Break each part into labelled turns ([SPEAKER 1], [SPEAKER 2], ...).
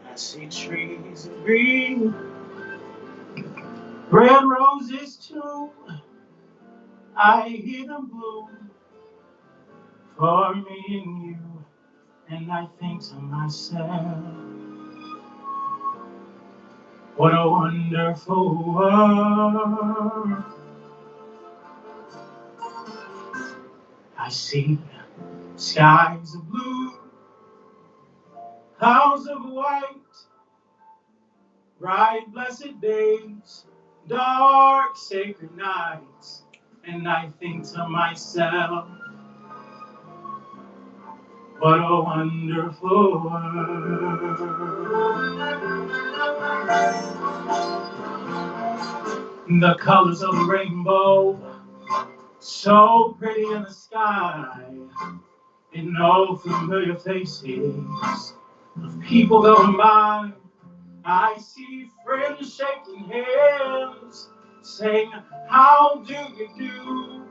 [SPEAKER 1] I see trees of green, red roses too. I hear them bloom for me and you. And I think to myself, what a wonderful world. I see skies of blue, clouds of white, bright blessed days, dark sacred nights. And I think to myself, what a wonderful world. The colors of the rainbow, so pretty in the sky, and no familiar faces of people going by. I see friends shaking hands, saying, how do you do?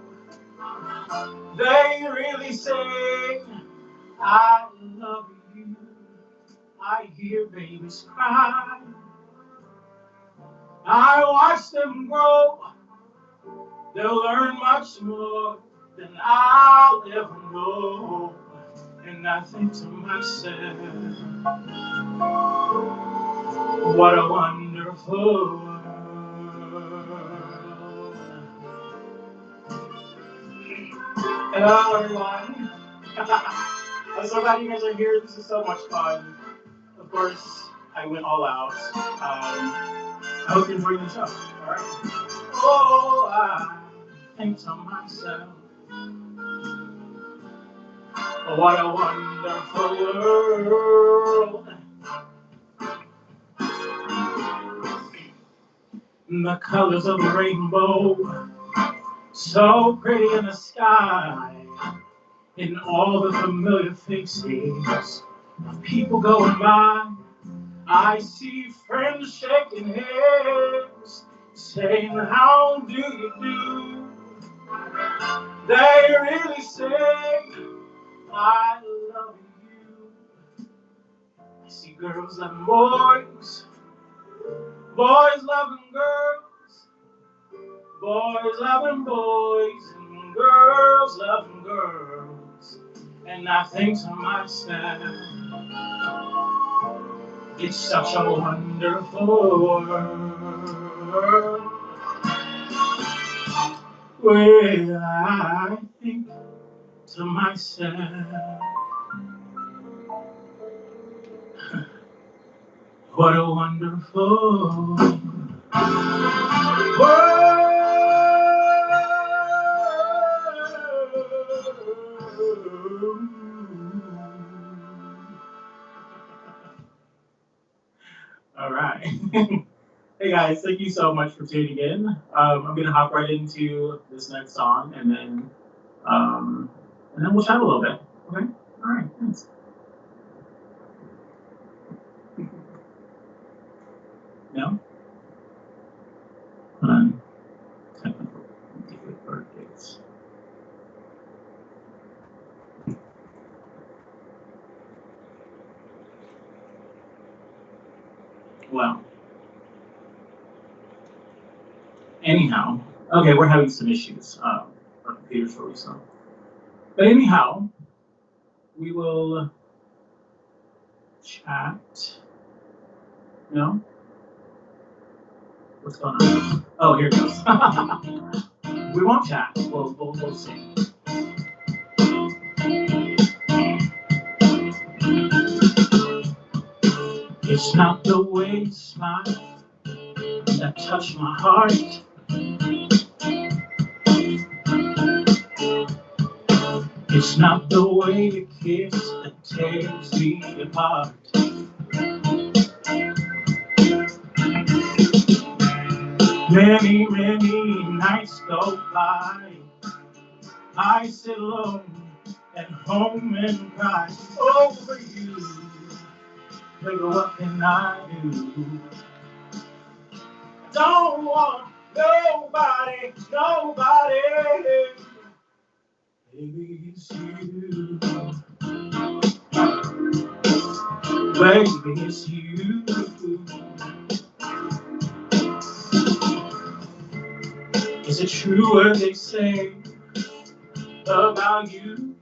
[SPEAKER 1] They really say, I love you. I hear babies cry. I watch them grow. They'll learn much more than I'll ever know. And I think to myself, what a wonderful world. Hello, everyone. I'm so glad you guys are here. This is so much fun. Of course, I went all out. I hope you enjoy the show. All right. Oh, I think to myself, what a wonderful world. The colors of the rainbow, so pretty in the sky, in all the familiar faces of people going by. I see friends shaking hands, saying, how do you do? They really say, I love you. I see girls loving boys, boys loving girls, boys loving boys, and girls loving girls. And I think to myself, it's such a wonderful world. Well, I think to myself, what a wonderful world. All right. Hey guys, thank you so much for tuning in. I'm gonna hop right into this next song, and then we'll chat a little bit. Okay. All right. Thanks. No. Hold on. Technical difficulties. Well. Anyhow, okay, we're having some issues. Our computer's really slow. But anyhow, we will chat. No? What's going on? Oh, here it goes. We won't chat. We'll sing. It's not the way you smile that touched my heart. It's not the way you kiss that tears me apart. Many, many nights go by. I sit alone at home and cry over you. Baby, what can I do? Don't want nobody, nobody. Baby, it's you. Baby, it's you. Is it true what they say about you?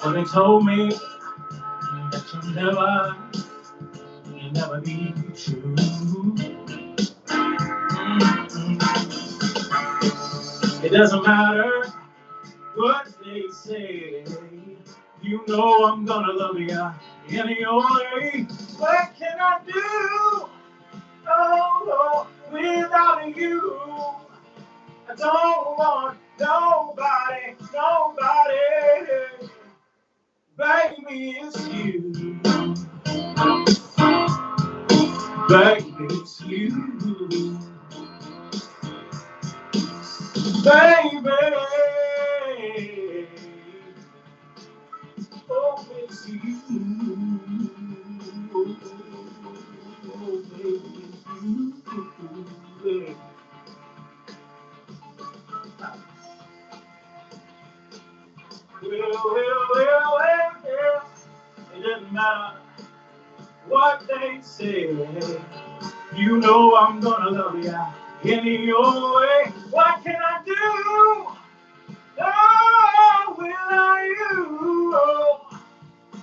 [SPEAKER 1] Well, they told me that you'll never be true. It doesn't matter what they say. You know I'm gonna love you any way. What can I do? Oh, without you, I don't want nobody, nobody. Baby, it's you. Baby, it's you. Baby, oh, it's you. Oh, baby, it's you. Well. It doesn't matter what they say. You know I'm gonna love you any old way. What can I do? Oh, without you, oh,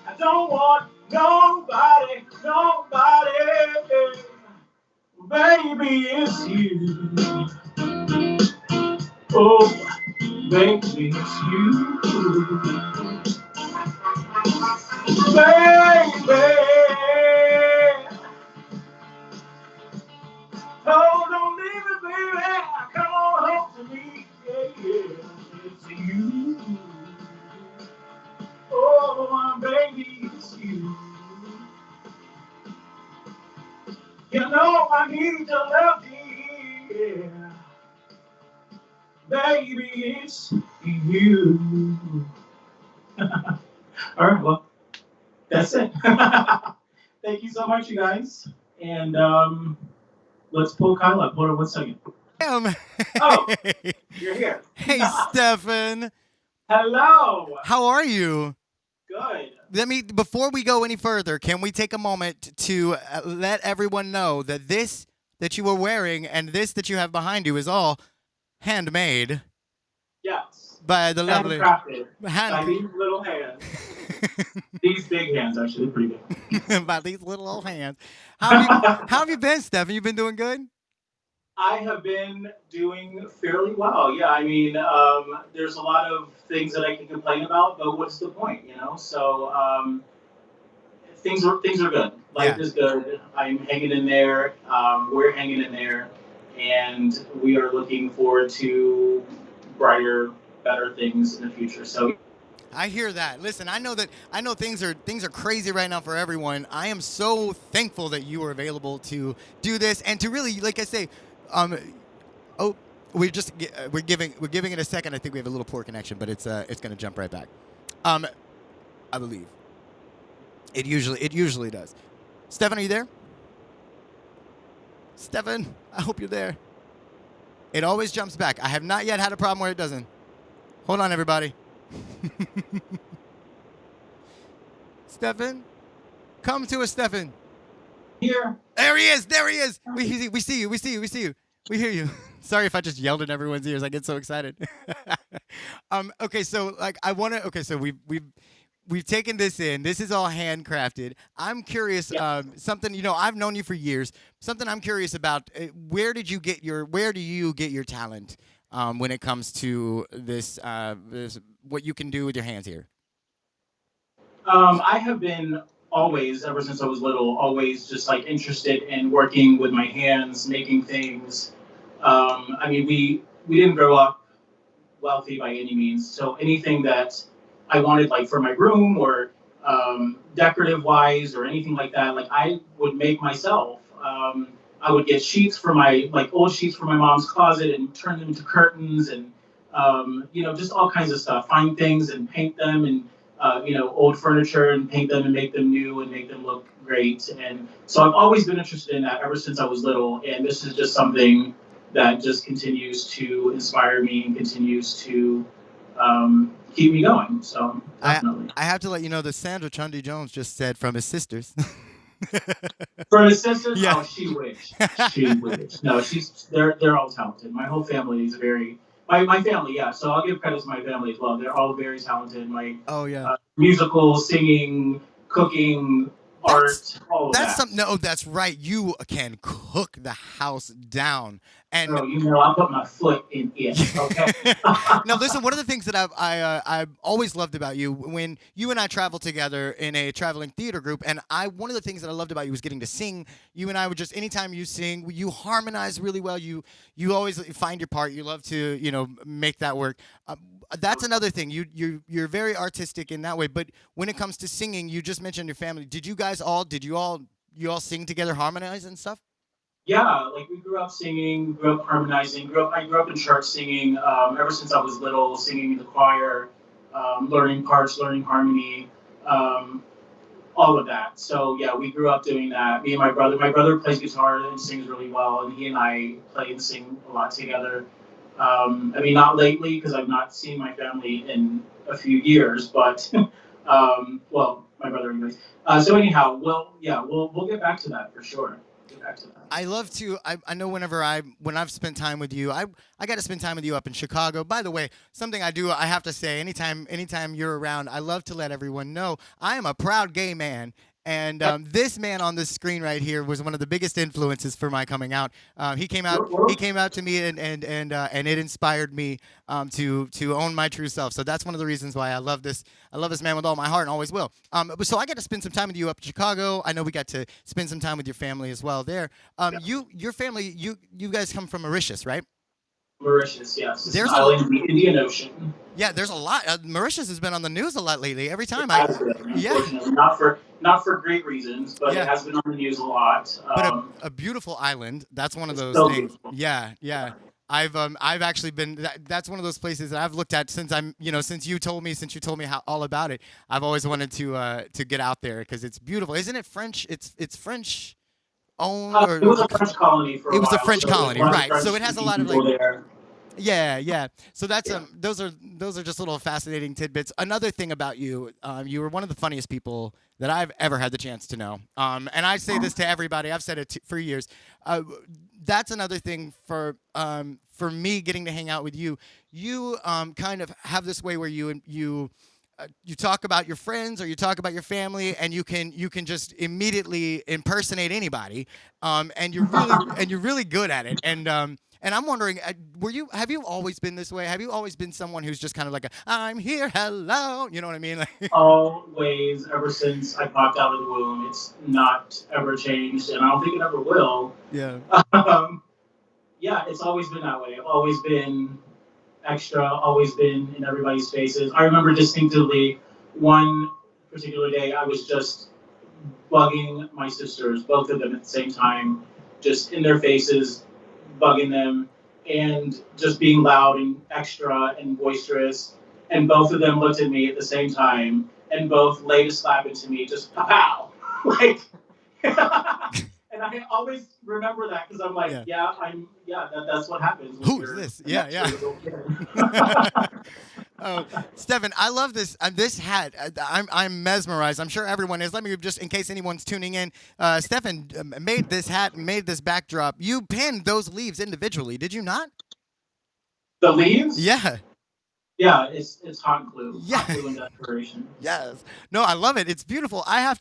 [SPEAKER 1] I don't want nobody, nobody. Baby, it's you. Oh, baby, it's you. Baby. Oh, don't leave me, baby. Come on home to me. Yeah, it's you. Oh, my baby, it's you. You know I need your love, yeah. Baby, it's you. All right, well, that's it. Thank you so much, you guys. And let's pull Kyle up. Hold on 1 second. Oh, you're here.
[SPEAKER 2] Hey, Stephan.
[SPEAKER 1] Hello.
[SPEAKER 2] How are you?
[SPEAKER 1] Good.
[SPEAKER 2] Before we go any further, can we take a moment to let everyone know that this that you are wearing and this that you have behind you is all handmade
[SPEAKER 1] Yes.
[SPEAKER 2] by the lovely
[SPEAKER 1] Handcrafted by these little hands. These big hands, actually, they're pretty big.
[SPEAKER 2] by these little old hands. How have you been, Stephan? You been doing good?
[SPEAKER 1] I have been doing fairly well. Yeah, I mean, there's a lot of things that I can complain about, but what's the point, you know? So things are good. Life
[SPEAKER 2] Yeah.
[SPEAKER 1] is good. I'm hanging in there. We're hanging in there, and we are looking forward to brighter, better things in the future. So
[SPEAKER 2] I hear that. Listen, I know things are crazy right now for everyone. I am so thankful that you are available to do this and to really, like I say, um, oh, we're giving it a second. I think we have a little poor connection, but it's gonna jump right back. I believe it usually does. Stephan, are you there? Stephan, I hope you're there. It always jumps back. I have not yet had a problem where it doesn't. Hold on, everybody. Stephan, come to us, Stephan.
[SPEAKER 1] here,
[SPEAKER 2] There he is. There he is. We see you. We see you. We see you. We hear you. Sorry if I just yelled in everyone's ears. I get so excited. Okay, so like I want to. Okay, so we've taken this in. This is all handcrafted. I'm curious.
[SPEAKER 1] yeah.
[SPEAKER 2] Something I've known you for years. Something I'm curious about. Where do you get your talent when it comes to this what you can do with your hands here?
[SPEAKER 1] I have been always, ever since I was little, always just like interested in working with my hands, making things. I mean, we didn't grow up wealthy by any means, so anything that I wanted, like for my room or decorative wise or anything like that, like I would make myself. I would get sheets for my like old sheets from my mom's closet and turn them into curtains and just all kinds of stuff. Find things and paint them and old furniture and paint them and make them new and make them look great. And so I've always been interested in that ever since I was little. And this is just something that just continues to inspire me and continues to keep me going. So
[SPEAKER 2] I
[SPEAKER 1] definitely.
[SPEAKER 2] I have to let you know that Sandra Chundy Jones just said from his sisters.
[SPEAKER 1] For his sisters,
[SPEAKER 2] Yeah.
[SPEAKER 1] oh, she wished. She wished. No, they're all talented. My whole family is very my family, yeah. So I'll give credit to my family as well. They're all very talented. My
[SPEAKER 2] Oh yeah.
[SPEAKER 1] musical, singing, cooking,
[SPEAKER 2] That's
[SPEAKER 1] art, all of
[SPEAKER 2] that's
[SPEAKER 1] that.
[SPEAKER 2] something. No, that's right. You can cook the house down, and
[SPEAKER 1] Girl, I put my foot in it. Okay.
[SPEAKER 2] now listen. One of the things that I've always loved about you when you and I traveled together in a traveling theater group, and one of the things that I loved about you was getting to sing. You and I would just anytime you sing, you harmonize really well. You always find your part. You love to make that work. That's another thing. You're very artistic in that way. But when it comes to singing, you just mentioned your family. Did you all sing together, harmonize and stuff?
[SPEAKER 1] Yeah, like we grew up singing, grew up harmonizing, I grew up in church singing ever since I was little, singing in the choir, learning parts, learning harmony, um, all of that. So yeah, we grew up doing that. Me and my brother. My brother plays guitar and sings really well, and he and I play and sing a lot together. I mean, not lately because I've not seen my family in a few years, but well, my brother anyways. So anyhow, well, yeah, we'll get back to that for sure. Get back to that.
[SPEAKER 2] I love to. I know when I've spent time with you, I got to spend time with you up in Chicago. By the way, something I have to say anytime you're around, I love to let everyone know I am a proud gay man. And this man on the screen right here was one of the biggest influences for my coming out. He came out to me and it inspired me to own my true self. So that's one of the reasons why I love this man with all my heart and always will. So I got to spend some time with you up in Chicago. I know we got to spend some time with your family as well there. Your family, you guys come from Mauritius, right?
[SPEAKER 1] Mauritius, yes, it's an
[SPEAKER 2] There's a
[SPEAKER 1] island in the Indian Ocean.
[SPEAKER 2] Yeah, there's a lot. Mauritius has been on the news a lot lately. Every
[SPEAKER 1] It
[SPEAKER 2] time
[SPEAKER 1] has been,
[SPEAKER 2] yeah,
[SPEAKER 1] unfortunately, not for great reasons, but it
[SPEAKER 2] yeah.
[SPEAKER 1] has been on the news a lot.
[SPEAKER 2] But a beautiful island. That's one of
[SPEAKER 1] It's
[SPEAKER 2] those
[SPEAKER 1] so
[SPEAKER 2] things.
[SPEAKER 1] beautiful.
[SPEAKER 2] Yeah, yeah. I've actually been. That's one of those places that I've looked at since since you told me how all about it. I've always wanted to get out there because it's beautiful. Isn't it French? It's French owned
[SPEAKER 1] It was a French colony for
[SPEAKER 2] it
[SPEAKER 1] a
[SPEAKER 2] was a
[SPEAKER 1] while,
[SPEAKER 2] French
[SPEAKER 1] so there's a
[SPEAKER 2] colony,
[SPEAKER 1] lot of
[SPEAKER 2] right? So
[SPEAKER 1] French
[SPEAKER 2] it has a
[SPEAKER 1] speaking
[SPEAKER 2] lot of
[SPEAKER 1] people
[SPEAKER 2] like
[SPEAKER 1] there.
[SPEAKER 2] yeah, yeah. So that's
[SPEAKER 1] Yeah.
[SPEAKER 2] those are just little fascinating tidbits. Another thing about you, you were one of the funniest people that I've ever had the chance to know. And I say this to everybody. I've said it for years. That's another thing for me getting to hang out with you. You kind of have this way where you talk about your friends or you talk about your family and you can just immediately impersonate anybody and you're really good at it and I'm wondering, have you always been this way? Have you always been someone who's just kind of like I'm here, hello, you know what I mean?
[SPEAKER 1] Always, ever since I popped out of the womb, it's not ever changed, and I don't think it ever will.
[SPEAKER 2] Yeah.
[SPEAKER 1] Um, yeah, it's always been that way. I've always been extra, always been in everybody's faces. I remember distinctively one particular day I was just bugging my sisters, both of them at the same time, just in their faces, bugging them, and just being loud and extra and boisterous. And both of them looked at me at the same time, and both laid a slap into me, just pow, like. And I always remember that because I'm like,
[SPEAKER 2] Yeah.
[SPEAKER 1] that's what happens. When
[SPEAKER 2] Who's
[SPEAKER 1] you're
[SPEAKER 2] this?
[SPEAKER 1] an
[SPEAKER 2] Yeah,
[SPEAKER 1] extra
[SPEAKER 2] yeah.
[SPEAKER 1] little kid.
[SPEAKER 2] Oh, Stephan, I love this hat. I'm mesmerized. I'm sure everyone is. Let me just, in case anyone's tuning in, Stephan made this hat, made this backdrop. You pinned those leaves individually, did you not?
[SPEAKER 1] The leaves?
[SPEAKER 2] Yeah.
[SPEAKER 1] Yeah, it's hot glue.
[SPEAKER 2] Yeah.
[SPEAKER 1] Hot glue and desperation.
[SPEAKER 2] Yes. No, I love it. It's beautiful. I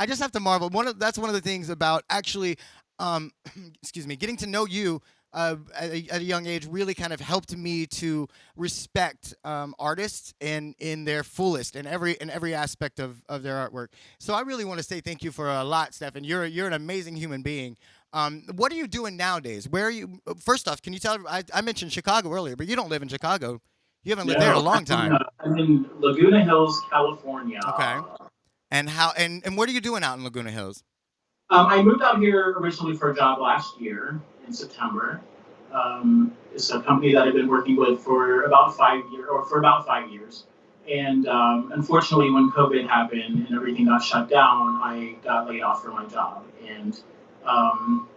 [SPEAKER 2] just have to marvel. That's one of the things about actually, um, excuse me, getting to know you at a young age really kind of helped me to respect artists in their fullest in every aspect of their artwork. So I really want to say thank you for a lot, Stephan. You're an amazing human being. What are you doing nowadays? Where are you? First off, can you tell? I mentioned Chicago earlier, but you don't live in Chicago. You haven't lived there in a
[SPEAKER 1] No,
[SPEAKER 2] long time.
[SPEAKER 1] I'm in Laguna Hills, California.
[SPEAKER 2] Okay. And what are you doing out in Laguna Hills?
[SPEAKER 1] I moved out here originally for a job last year in September. It's a company that I've been working with for about 5 years. And unfortunately, when COVID happened and everything got shut down, I got laid off from my job. And um,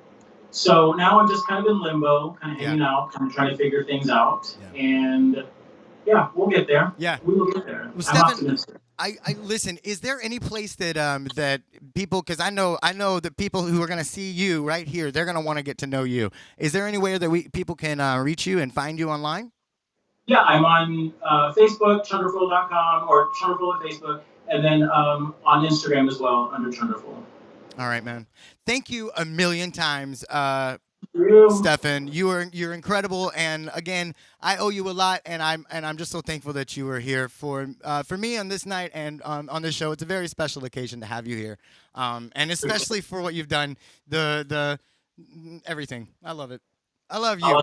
[SPEAKER 1] So now I'm just kind of in limbo, kind of
[SPEAKER 2] Yeah.
[SPEAKER 1] hanging out, kind of trying to figure things out.
[SPEAKER 2] Yeah.
[SPEAKER 1] And yeah, we'll get there.
[SPEAKER 2] Yeah.
[SPEAKER 1] We will get there.
[SPEAKER 2] Well,
[SPEAKER 1] I'm
[SPEAKER 2] Stephan,
[SPEAKER 1] optimistic.
[SPEAKER 2] I listen. Is there any place that that people? Because I know that people who are going to see you right here, they're going to want to get to know you. Is there anywhere that people can reach you and find you online?
[SPEAKER 1] Yeah, I'm on Facebook, chunderful.com, or Chunderful on Facebook, and then on Instagram as well under Chunderful.
[SPEAKER 2] All right, man. Thank you a million times,
[SPEAKER 1] You.
[SPEAKER 2] Stephan. You're incredible, and again, I owe you a lot, and I'm just so thankful that you were here for me on this night and on this show. It's a very special occasion to have you here, and especially for what you've done. The everything. I love it. I love you.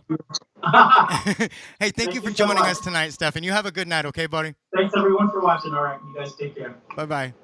[SPEAKER 2] Hey, thank you for
[SPEAKER 1] You so
[SPEAKER 2] joining
[SPEAKER 1] much.
[SPEAKER 2] us tonight, Stephan. You have a good night, okay, buddy?
[SPEAKER 1] Thanks everyone for watching. All right, you guys take care.
[SPEAKER 2] Bye bye.